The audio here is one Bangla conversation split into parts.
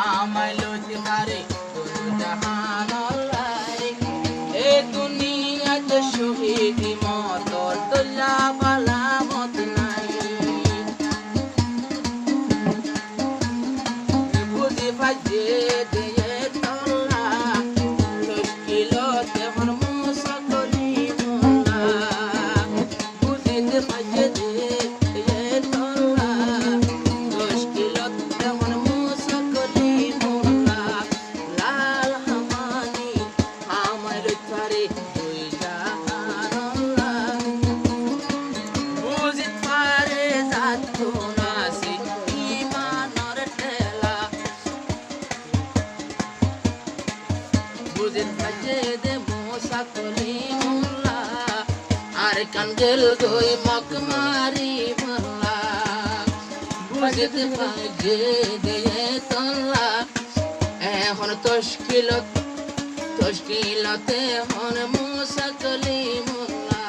আমায় লইতে পারে কোনো জাহান আল্লাহ এ দুনিয়াতে শহীদ মত দোলা বালা মত নাই বুঝি ভাজে দিয়ে তোলা মুশকিলতে হন মুসা কলি মোলা বুঝিতে ভাজে দিয়ে তোলা মুশকিলতে হন মুসা কলি মোলা লাল হামানি আমার তারে তুই জাহান আল্লাহ বুঝিতে পারে যাত নাসি ইমানর ঠেলা বুঝিতে ভাজে দে মুসা কলি মোলা আর কাঙ্গেল গই মক মারি মোলা বুঝিতে ভাজে দে তোলা এখন তশকিলতে হন মুসা কলি মোলা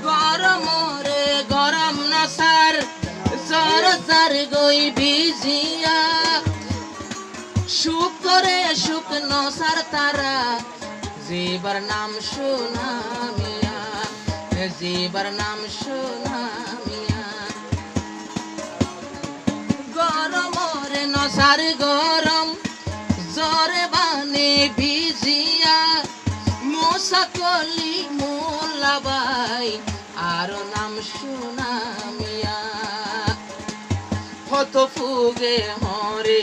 গরম রে গরম না সার সর সার গই ভিজিয়া সুখ করে সুখ নসার তারা জীবর নাম সোনামিয়া জীবর নাম সোনামিয়া গরম রে নসার গরম জরে বানে ভিজিয়া মুসা কলি মোলা বাই আর নাম সোনামিয়া কত ফুগে হরে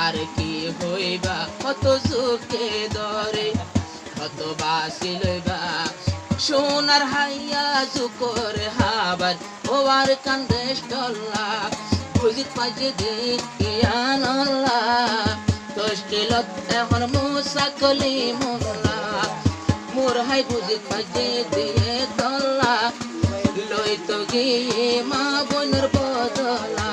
আর কি হইবা কত সুখে দরে কত বাসি লইবা সোনার হাইয়া জুকর হাবার ও আর কান্দেশ ডল্লা বুঝিত পাইছে দে ইয়ান আল্লাহ তশকিলত এখন মুসা কলি মোলা মোর হাই বুঝিত পাইছে দিয়ে দল্লা লই তো গিয়ে মা বোনের বদলা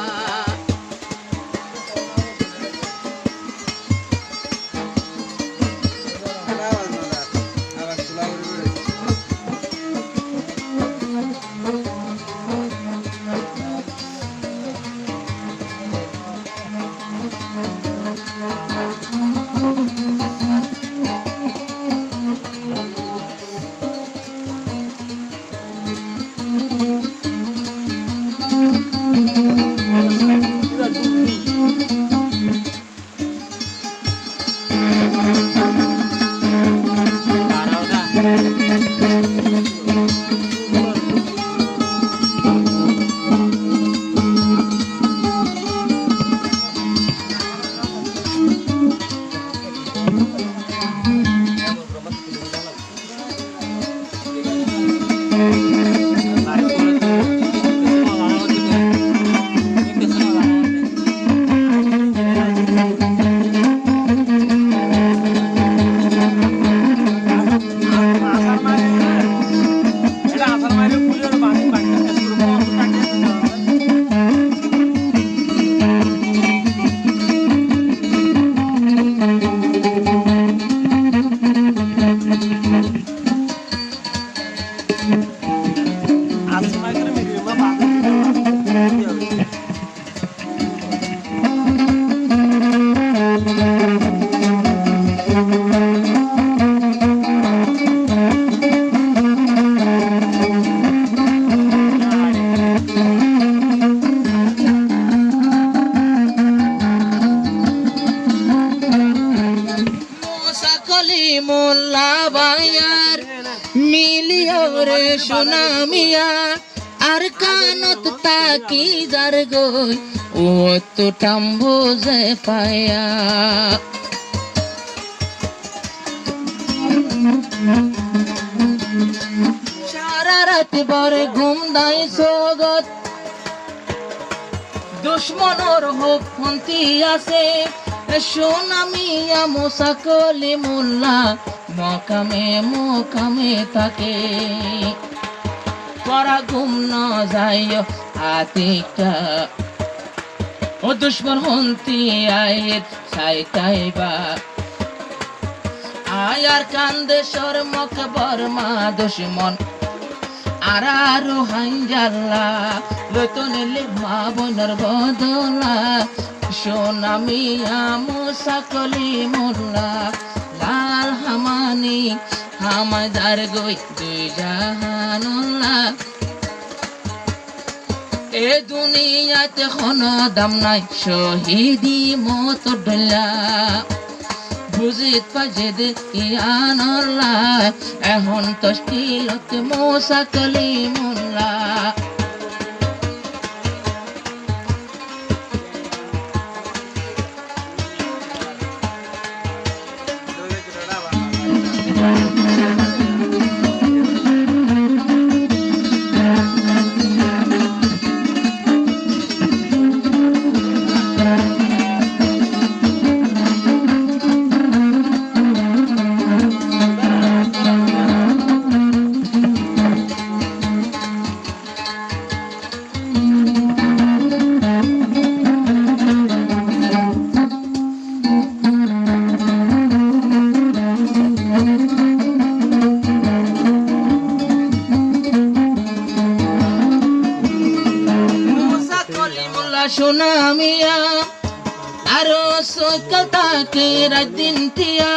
মোল্লা বায়ার মিলিও রে সোনামিয়া আর কানত তাকি যার গই ও তো টাম্বো যে পায়া সারা রাত বরে ঘুম দাই সোগত দুশ্মনর হোক ফন্তি আছে সোনামিয়া মুসা কলি মোল্লা মকামে মকামে থাকে পরা ঘুম ন যাইও আতিকা ও দুশ্মন হন্তি আয়ের সাইতাইবা আয়ার কান্দে সর মক বর্মা দুশ্মন আরারো হাইজাল্লা লতনেলে মা বোনের বদলা সোনামিয়া মুসাকলি মোল্লা লাল হামানি হামাদার গই দুই জাহানুল্লাহ এ দুনিয়াতে কোনো দাম নাই শহীদি মত ডলা বুঝিত পাজেদ ইয়ানুল্লাহ এখন তশকিলত মুসাকলি মোল্লা সোনামিয়া আরো সকাল তাকে রাত দিন টিয়া